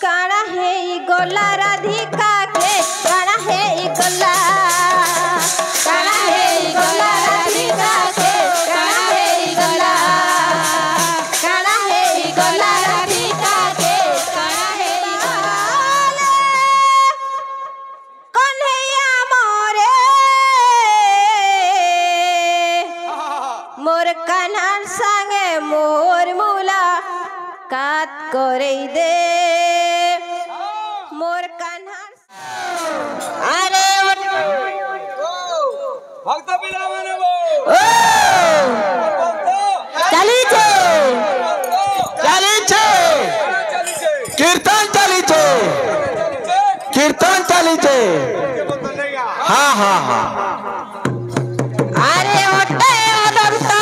काना है गोला राधिका के काना है गोला काना है गोला राधिका के काना है गोला काना है गोला राधिका के काना है गोला कन्हैया मोरे मोर कान्हार संगे मोर मुला कात करे दे मोर कान्हार अरे भक्त पिला माने वो चली छे कीर्तन चली छे कीर्तन चली छे हाँ हाँ हाँ अरे ओटे ओदंता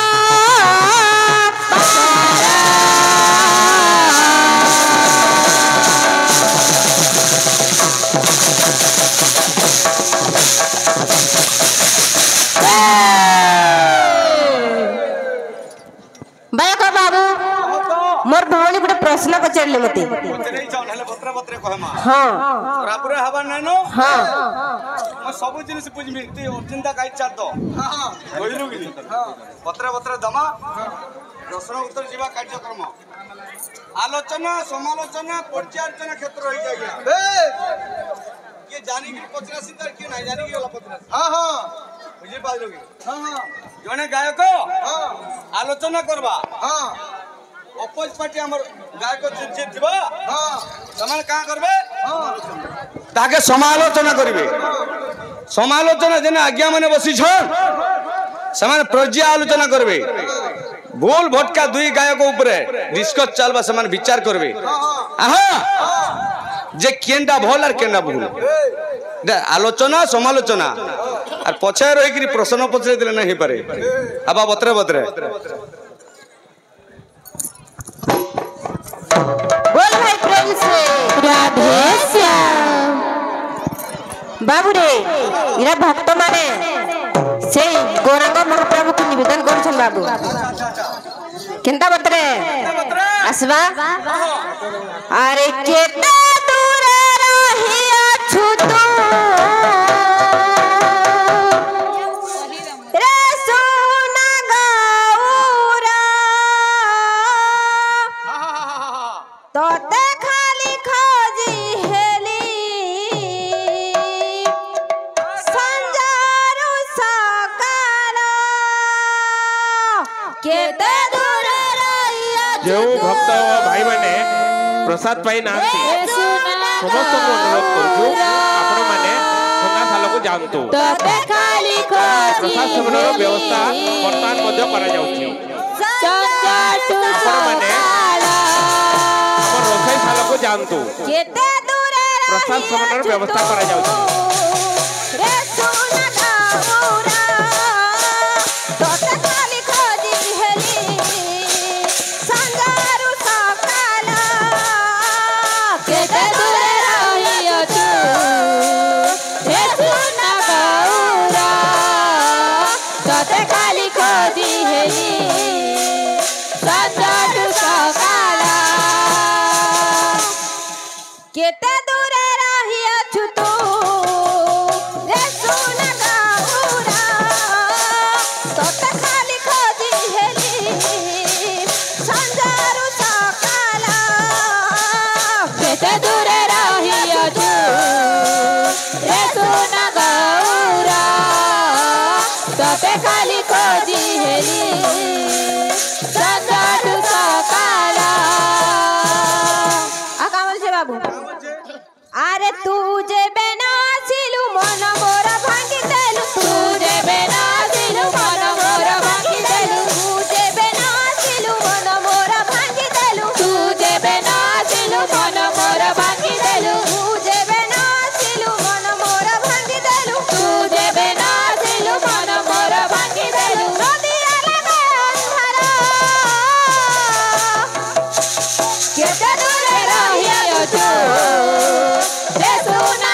मोर भौणी गोटे प्रश्न पचारे मत हाँ हाँ सब जिनिस बुझमी तु चिंता काई चार दो कहलु कि पत्रे पत्रे दमा प्रश्न उत्तर जीवा कार्यक्रम आलोचना समालोचना पर्यालोचना क्षेत्र हो जाइया के जानी कि पचरासी तार के नहीं जानी कि वाला पचरासी हां हां बुझी पाइलो कि हां हां जने गायक हां आलोचना करबा हां अपोजिट पार्टी हमर गायक जे थिबा हां समान का करबे हां ताके समालोचना करिवे समालोचना जेने आज्ञा माने बसी छ समान पर्या आलोचना करबे भूल भटका दुई गायक ऊपर डिस्कस चलबा समान विचार करबे आहा जे केंडा भल और केंडा भूल आलोचना समालोचना और पछे रही कि प्रश्न पछे दिले नहीं पारे आबा बतरे बतरे बोल भाई प्रेम से राधे श्याम बाबू रे इरा भक्त माने से गौरांग महाप्रभु को निवेदन करछन बाबू केंता बतरे आसवा अरे केता दूर रही अछु तू रे सोना गौरा तोते खाली खोजी हेली संजारू सकाल केते दूर रहिया जो भक्त भाई माने प्रसाद पाई नांती समस्त को अनुरोध करछु आपण माने सुना साल को जानतु तोते खाली खोजी प्रसाद सेवनर व्यवस्था वर्तमान मध्य करा जाउछि संजारू आपण माने हमर रोसई साल को जानतु केते दूर प्रसाद सेवनर व्यवस्था करा जाउछि रे सोना गौरा तोते खाली खोजी हेली संजारू सकाल केते दूर रहिया तू रे सोना गौरा तोते खाली खोजी हेली संजारू सकाल केते दूर रहिया छु तू रे सोना गौरा तोते खाली खोजी हेली संजारू सकाल केते दूर रहिया छु रे सोना गौरा तोते खाली खोजी हेली संजारू सकाल आ का बोल छे बाबू अरे तू जे बेनासिलु मन मोर भांगी देलु तू जे बेनासिलु मन मोर भांगी देलु तू जे बेनासिलु मन मोर भांगी देलु तू जे बेनासिलु मन मोर भांगी देलु तू जे बेनासिलु मन मोर भांगी देलु तू जे बेनासिलु मन मोर भांगी देलु नदिया लगे अंधार केते दूर रहिया जो रे सोना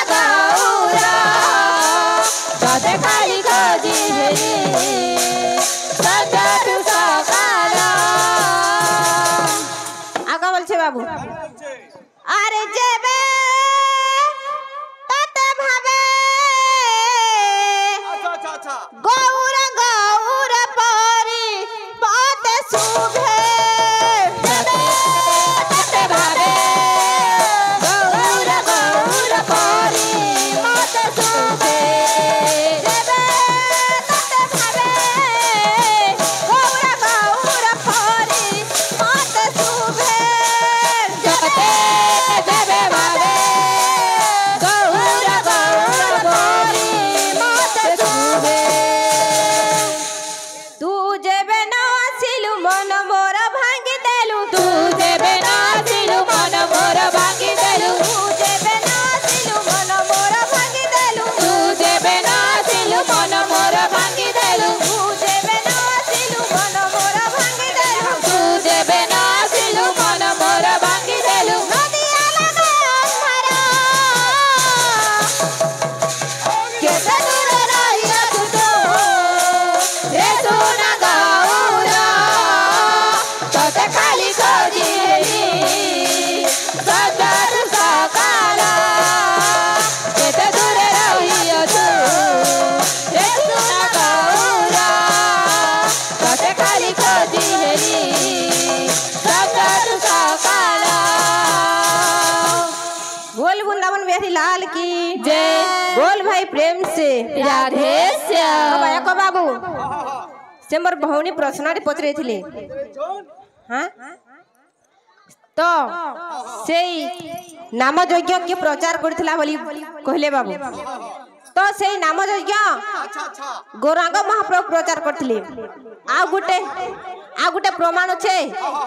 बिहारी लाल की जय। बोल भाई प्रेम से राधे श्याम। को बाबू से मोर भौणी प्रश्न पचरे थिले हाँ तो से नाम यज्ञ के प्रचार करथिला बोली कहले बाबू तो से नाम यज्ञ गौरांग महाप्रभु प्रचार करथिले आ गुटे प्रमाण छे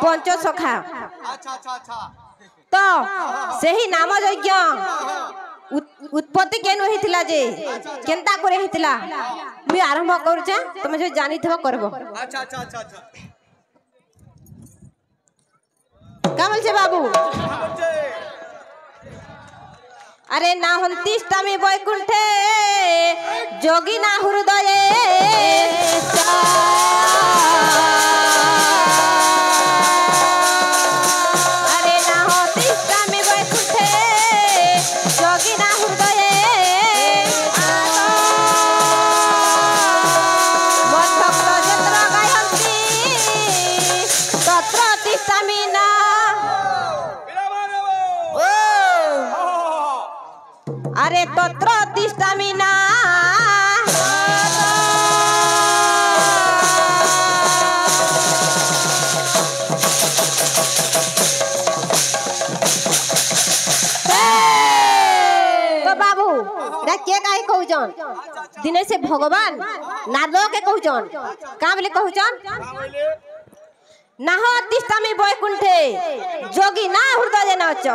पंचसखा तो सही नाम यज्ञ उत्पत्ति केनु हेतिला जे केनता करे हेतिला मी आरंभ करूछे तुम जो जानि थबो करबो। अच्छा अच्छा अच्छा अच्छा का बोल छे बाबू अरे ना हंतिष्टा में बैकुंठे जोगी ना हृदये अरे ना हंतिष्टा में बैकुंठे जोगी ना हृदये मत भक्त जत्र गायन्ति तत्र तिष्ठामि ना अरे तत्र तिष्ठामि ना तो बाबू के काहे कहउजन दिने से भगवान नारद के कहउजन का बोले कहउजन नाह तिष्ठामि बैकुंठे जोगी ना हृदय नाच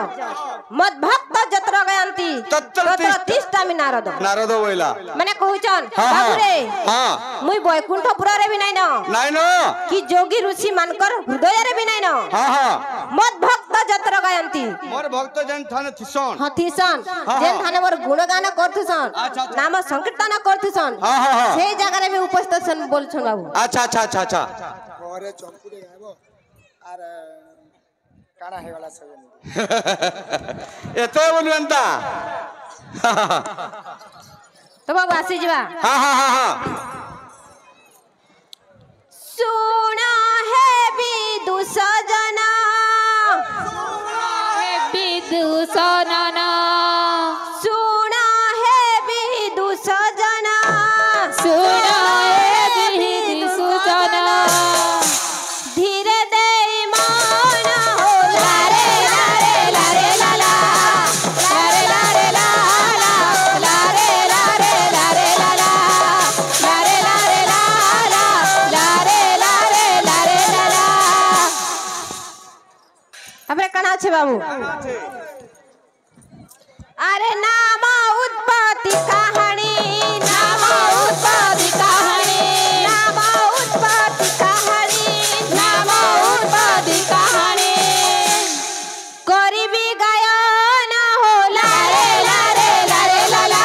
मद भक्त जत्र गयंती तत्र तिष्ठामि नारद नारद बोला माने कहउचन बाबू रे हां मुई बैकुंठ पुरा रे भी नाइ न कि जोगी ऋषि मानकर हृदय रे भी नाइ न हां हां मद भक्त जत्र गयंती मोर भक्त जन थाने थिसन हां थिसन जेन थाने मोर गुणगान करथुसन नाम संकीर्तन करथुसन से जगह रे भी उपस्थित सन बोलछन बाबू। अच्छा अच्छा अच्छा अच्छा घरे चंपुरे गायबो आर काना हे वाला सब एतो बोलवंता तो बाबू आसी जीवा हां हां हां हां सुना है विदुषजना सुना है विदुषजना सुना है विदुषजना धीरे दे मान हो लारे लारे लारे लाला लारे लारे लाला लारे लारे लारे लाला लारे लारे लाला लारे लारे लारे लाला। अपने कना छे बाबू अरे नाम उत्पत्ति कहानी नाम उत्पत्ति कहानी नाम उत्पत्ति कहानी नाम उत्पत्ति कहानी करीबी गायन हो लारे लारे लारे लाला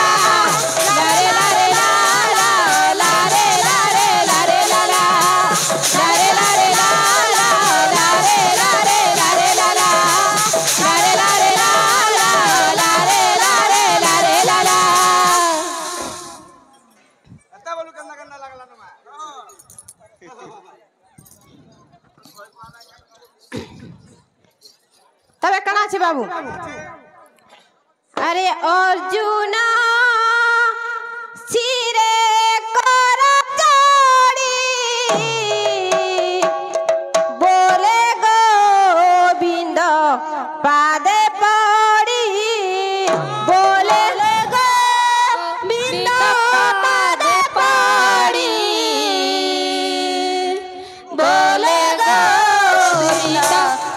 लारे लारे लाला लारे लारे लारे लाला लारे लारे लाला लारे लारे लारे लाला लारे लारे लाला लारे लारे लारे लाला। आता बोलू कन्ना कन्ना लागला ना तबे कना छे बाबू अरे अर्जुना सिरे कर चोरी बोले गोविंद पादे पड़ी बोले गोविंद पादे पड़ी बोले गोविंद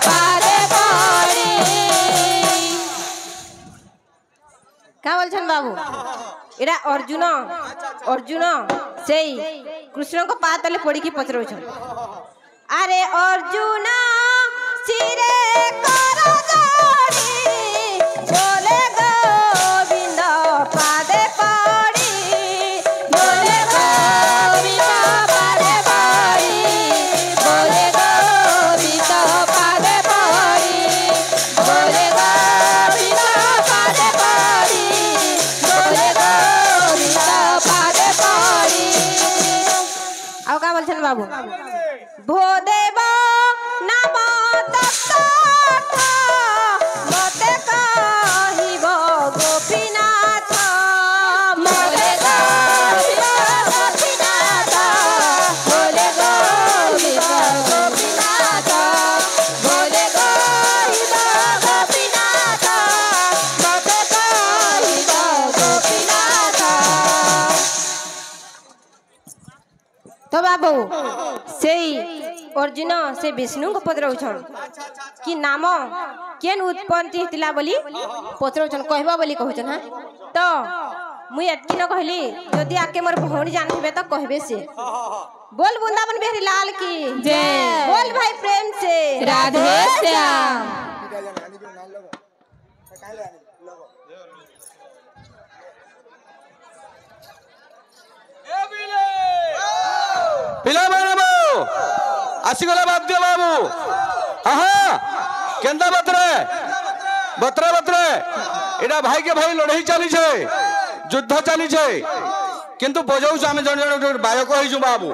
पादे पड़ी। क्या बोलछन बाबू एरा अर्जुन अर्जुन सेई कृष्ण को पाद तले पड़ी की पचरौछन अरे अर्जुन सिरे कर जोड़ी बोले गोविंद पादे पड़ी बोले गोविंद पादे पड़ी बोले गोविंद पादे पड़ी बोले गोविंद पादे पड़ी बोले गोविंद पादे पड़ी। आओ का बोलछन बाबू भोदेव नाम तत्त मते कहिब गोपी तो बाबू से अर्जुन से विष्णु को पचराउछन कि नाम केन उत्पत्ति हितला बोली पचराउछन कहबा बोली कहउछन। हां तो मुई एतकी न कहली जदि आके मोर भौणी जानथिबे तो कहबे से। बोल वृंदावन बिहारी लाल की जय। बोल भाई प्रेम से राधे श्याम। पिला बाबू आसीगला बाद्य बाबू आहा केंदा बतरे बतरे बतरे एडा भाई के भाई लड़ाई चली छे युद्ध चली छे किंतु बजाऊ आम जन जन बायक हो बाबू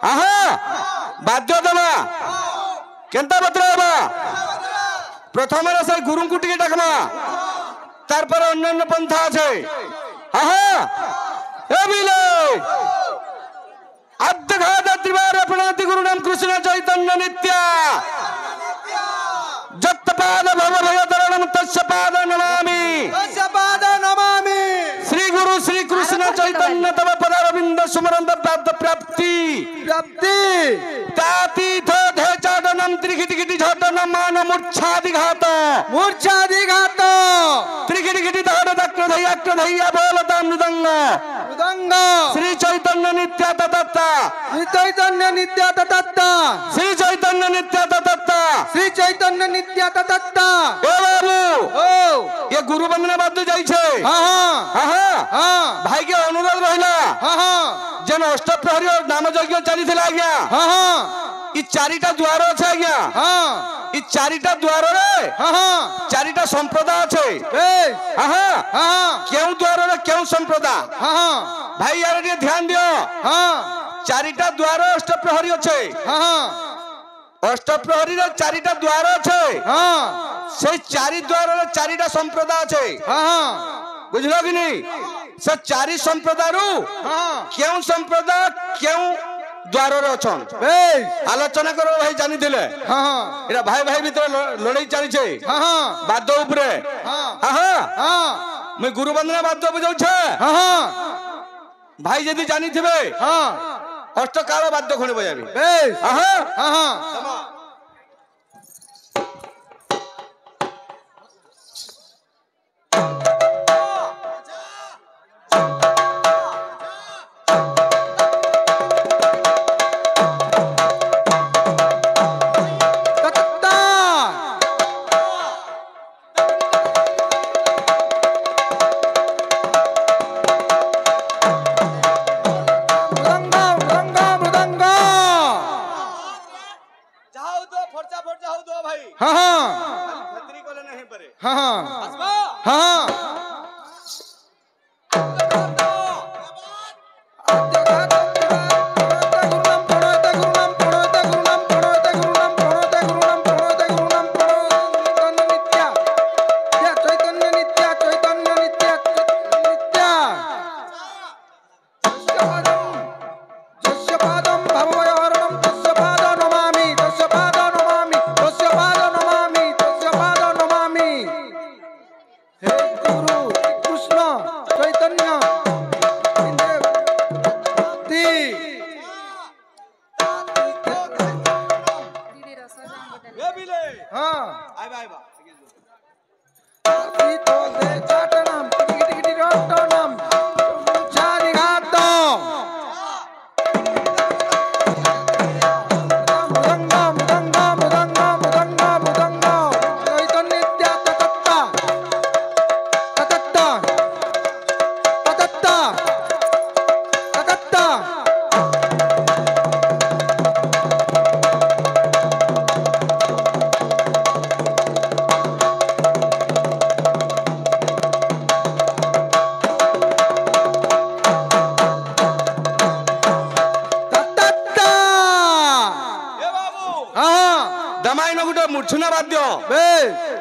आहा बाद्य दमा केंता बतरे बा प्रथम से गुरु को टिके डाकमा तार पर अन्य पंथा छे आहा ए बिले अद्घात त्रिवार प्रणति गुरु नाम कृष्ण चैतन्य नित्य जत पाद भव भयतरणम तस्य पाद नमामि श्री गुरु श्री कृष्ण चैतन्य तव पदारविंद सुमरंद प्राप्ति तातीथ धेचाडनम त्रिगिटिगिटि झटनम मान मूर्छादिघात त्रिगिटिगिटि धाड दक्र धैयाक्र धैया बोलता मृदंग श्री चैतन्य नित्य तत्ता श्री चैतन्य नित्य तत्ता श्री चैतन्य नित्य तत्ता श्री चैतन्य नित्य तत्ता। ए बाबू ओ ये गुरु वंदना बात जाई छे। हां हां भाई के अनुरोध रहला हां जन अष्टप्रहरी और नाम यज्ञ चली थिला आज्ञा हां ई चारिटा द्वार আছে आज्ञा हां ई चारिटा द्वार रे हां चारिटा संप्रदाय আছে ए हां हां केउ द्वार रे केउ संप्रदाय हां भाई यार ये ध्यान दियो हां चारिटा द्वार अष्टप्रहरी আছে हां अष्टप्रहरी रे चारिटा द्वार আছে हां से चारि द्वार रे चारिटा संप्रदाय আছে हां बुझलो कि नहीं से चारि संप्रदाय रु हां केउ संप्रदाय केउ द्वार रे अछन ए आलोचना करो भाई जानि दिले हां एरा भाई भाई भीतर लड़ाई चली छे हां बाद्य ऊपर हां हां हां मैं गुरु वंदना बाद्य बजाउ छे हां भाई यदि जानि थिबे हां अष्टकाल बाद्य खणे बजाबी ए हां हां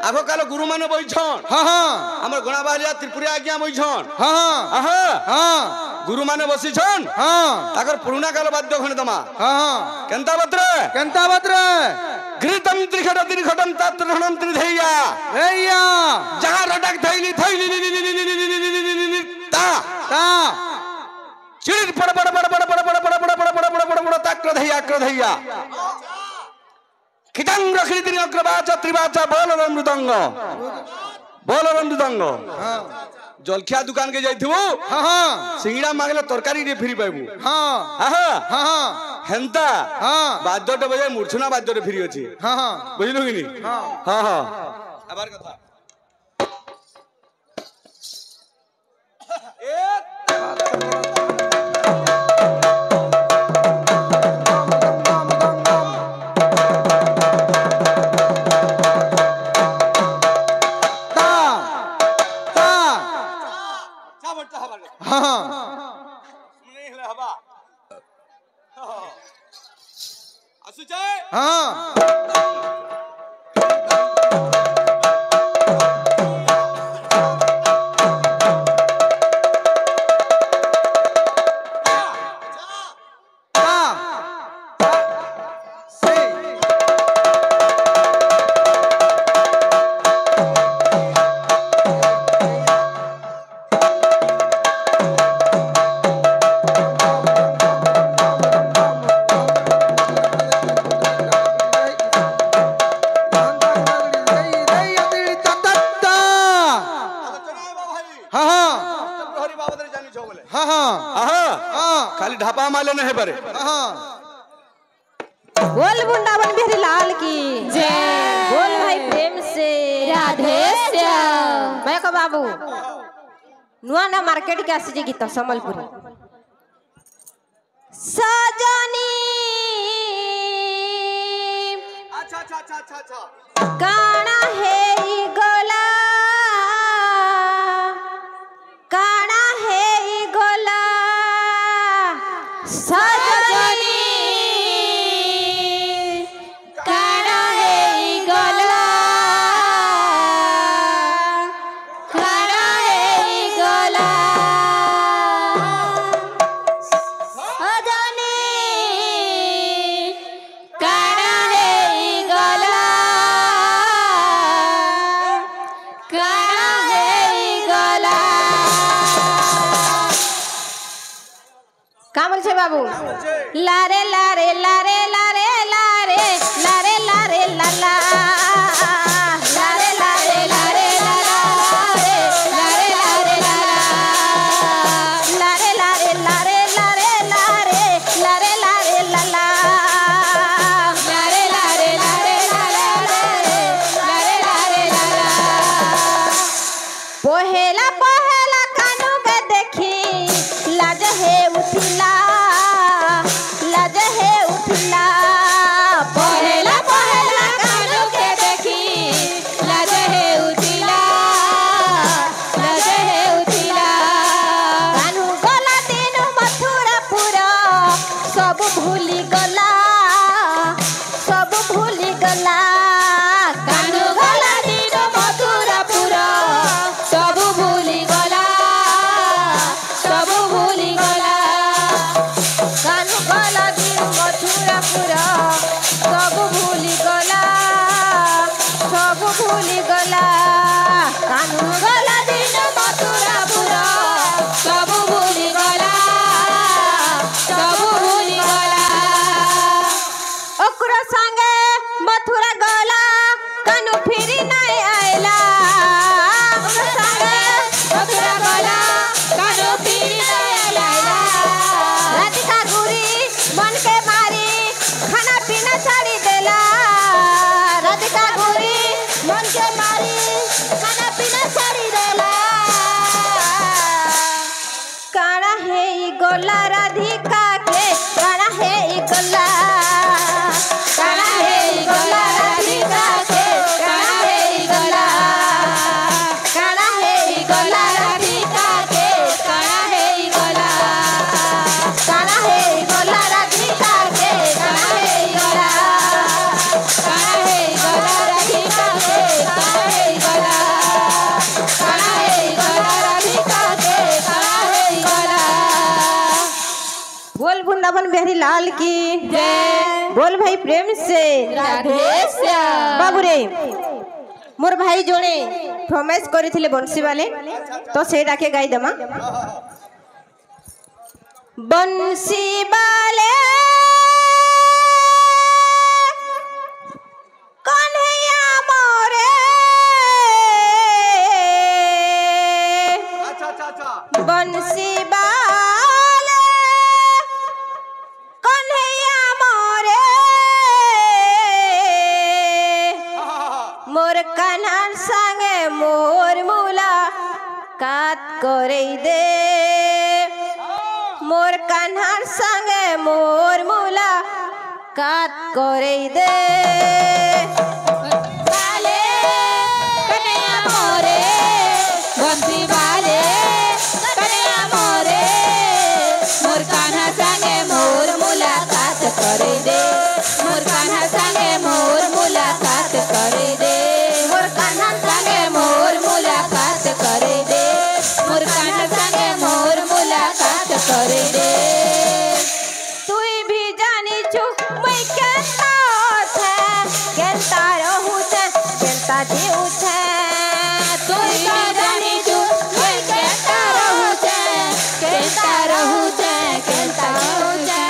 आगो काल गुरु मान बइछन हां हां हमर गणा बालिया त्रिपुरी आज्ञा बइछन हां हां हां गुरु मान बसिछन हां ताकर पुरुना काल बाद्य खण दमा हां केंता बत्रे घृतम त्रिखटम तत्रहणम त्रिधैया हैया जहां रडक थैली ता ता चिड़ पड़ पड़ पड़ पड़ पड़ पड़ पड़ पड़ पड़ पड़ पड़ पड़ आक्रधैया खिटंग रखिदिनी अग्रवाचा त्रिवाचा बोल मृदंग जलखिया दुकान के जाइथबो सिंगड़ा मांगले तरकारी रे फ्री पाइबू हेंता बाद्यटे बजे मूर्छना बाद्यटे फ्री अछि बुझलु कि नी आबार कथा खाली ढापा माले नहीं पारे बोल वृंदावन बिहारी लाल की जय बोल भाई प्रेम से राधे श्याम मैं को बाबू नुआ ना मार्केट के आसी गीत संबलपुरी सजनी अच्छा काना है ई गोला काना है ई गोला सजनी काना है ई गोला काना है ई गोला सजनी काना है ई गोला काना है ई गोला का बोल छे बाबू लारे लारे लारे लारे लारे लारे लारे लाला लारे लारे लारे लारे लारे लारे लाला लारे लारे लारे लारे लारे लारे लारे लाला लारे लारे लारे लारे लारे लाला पहेला पहेला कानू के देखी लाज है उठिला लाज है उठिला पहेला पहेला कानू के देखी लाज है उठिला लाज है उठिला कानू गला दिन मथुरा पुरा सब भूली गला सब भूली गला कानू गला दिन मथुरा पुरा सब भूली गला सब भूली गला कानू गला दिन मथुरा पुरा सब भूली गला सब भूली गला कानू गला दिन मथुरा पुरा सब भूली गला सब भूली गला ओकरा संगे मथुरा गला कानू फिरी नहीं आइला ओकरा संगे मथुरा गला कानू फिरी नहीं आइला राधिका गुरी मन के मारी खाना पीना छोड़ी देला राधिका गुरी मन के मारी खाना पीना छोड़ी देला काना है ई गोला राधिका के काना है ई गोला काना है ई गोला राधिका के काना है ई गोला काना है ई गोला राधिका के काना है ई गोला काना है ई गोला राधिका के काना है ई गोला काना है ई गोला राधिका के काना है ई गोला काना है ई गोला राधिका के काना है ई गोला बोल वृंदावन बिहारी लाल की जय बोल भाई प्रेम से राधे श्याम बाबू रे मोर भाई जोड़े फरमाइश करिथिले बंसी वाले तो सेटा के गाई दमा बंसी वाले बंसी बाले कन्हैया मोरे मोर कान्हार संगे मोर मुलाकात करे दे मोर कान्हार संगे मोर मुलाकात करे दे बाले कन्हैया मोरे बंसी बाले कन्हैया मोरे मोर कान्हा संगे मोर मुलाकात करे दे मोर कान्हा संगे मोर मुलाकात करे दे मोर कान्हा संगे मोर मुलाकात करे दे मोर कान्हा संगे मोर मुलाकात करे दे तुई भी जानी छु मैं केता छे केता रहू छे केता जीव छे तुई भी जानी छु मैं केता रहू छे केता रहू छे केता जीव छे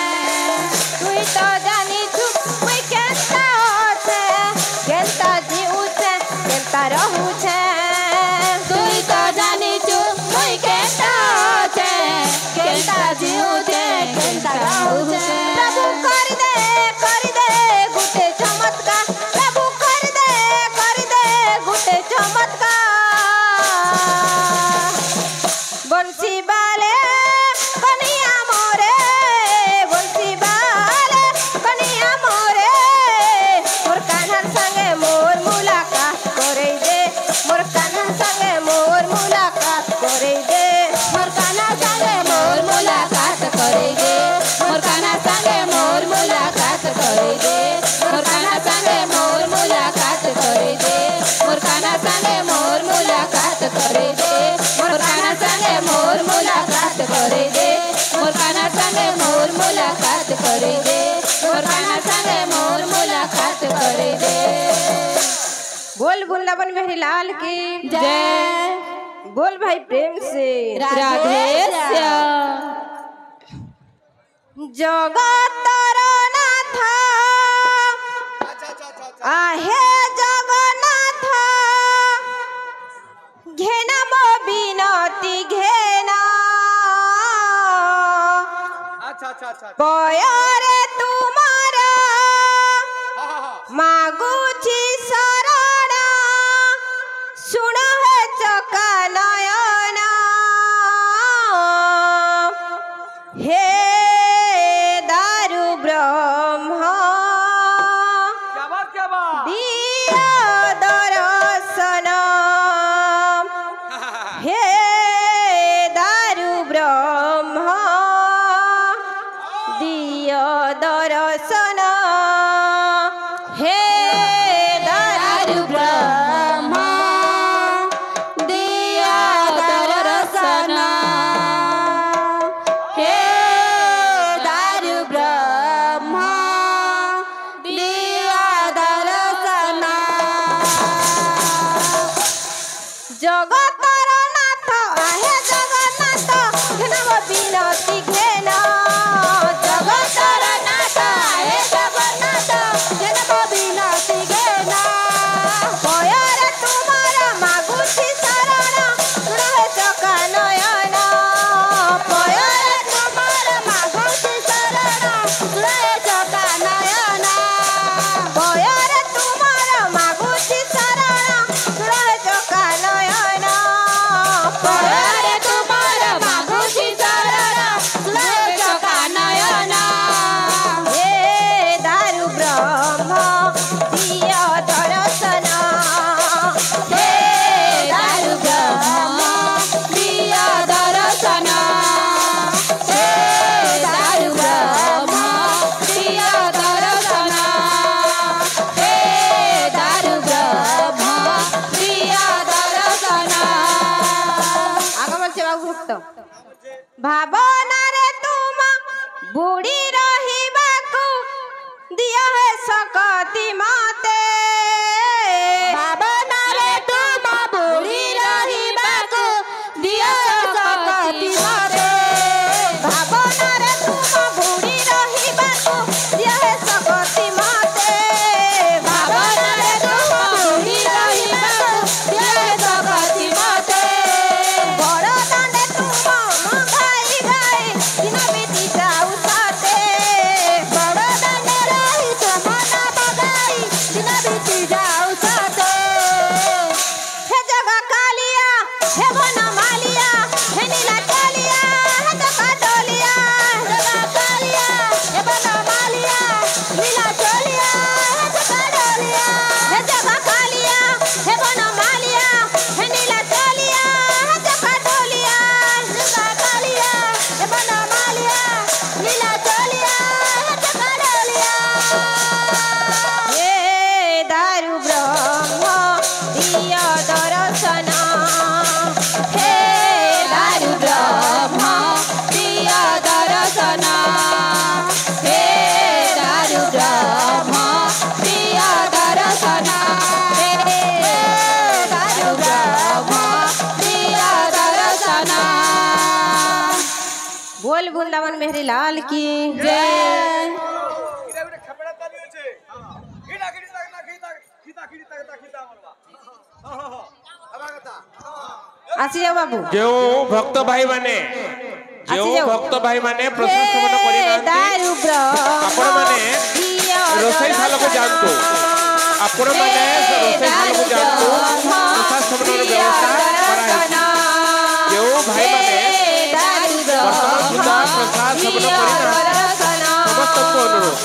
तुई तो जानी छु मैं केता छे केता जीव छे केता रहू छे तुई तो जानी छु मैं केता छे केता जीव छे केता रहू छे प्रभु कर दे गुटे चमत्कार प्रभु कर दे गुटे चमत्कार बंसी बाले कन्हैया मोरे बंसी बाले कन्हैया मोरे मोर कान्हा संगे मोर मुलाकात करे दे मोर कान्हा संगे मोर मुलाकात करे दे मोर कान्हा संगे मोर मुलाकात करे दे मोर कान्हा संगे मोर मुलाकात करे दे मोर कान्हा संगे मोर मुलाकात करे दे मोर कान्हा संगे मोर मुलाकात करे दे मोर कान्हा संगे मोर मुलाकात करे दे मोर कान्हा संगे मोर मुलाकात करे दे मोर कान्हा संगे मोर मुलाकात करे दे बोल वृंदावन बिहारी लाल की जय बोल भाई प्रेम से राधे श्याम जगतर नाथ आहे जगन्नाथ घेना मो बिनती घेना पयरे तुम्हारा मागुची शरण सुन है चका नयना हे दारु ब्रह्म दिया दर्शन हे दारु ब्रह्म दिया दर्शन हे दारु ब्रह्म दिया दर्शन हे दारु ब्रह्म दिया दर्शन जगतर नाथ आहे जगन्नाथ घेनब बिनती घेन जगतर नाथ आहे जगन्नाथ घेनब बिनती घेन पयरे तुम्हारा मागुची शरण सुनहे चका नयन पयरे तुम्हारा मागुची शरण सुनहे चका नयन पयरे तुम्हारा मागुची शरण सुनहे चका नयन पयरे तुम्हारा मागुची शरण सुनहे चका नयन हे दारु ब्रह्म दिया दर्शन हे दारु ब्रह्म दिया दर्शन हे दारु ब्रह्म दिया दर्शन हे दारु ब्रह्म दिया दर्शन आगमन सेवा भक्त भावना रे तुम बुढ़ी रहिबाकु दिया है सकती माते भावना रे तुम बुढ़ी रहिबाकु दिया है सकती माते भावना रे तुम बुढ़ी रहिबाकु दिया है सकती माते भावना रे तुम बुढ़ी रहिबाकु दिया है सकती माते बड़ दांडे तुम हे बन मालिया हे नीला टोलिया हे जका टोलिया जका कालिया हे बन मालिया नीला टोलिया हे जका टोलिया हे जका कालिया हे बन मालिया हे नीला टोलिया हे जका टोलिया जका कालिया हे बन मालिया नीला टोलिया हे जका टोलिया हे दारू ब्रह्म दिया दर्शन हे दारू ब्रह्म दिया दर्शन हे दारू ब्रह्म दिया दर्शन हे दारू ब्रह्म दिया दर्शन। बोल वृंदावन मेहरी लाल की जय। आसी जाओ बाबू जो भक्त भाई माने प्रसाद सेवन करि नांती आपण माने रोसई थाल को जानतो आपण माने रोसई थाल को जानतो प्रसाद सेवन व्यवस्था करा जो भाई माने वर्तमान सुधा प्रसाद सेवन करि समस्त को अनुरोध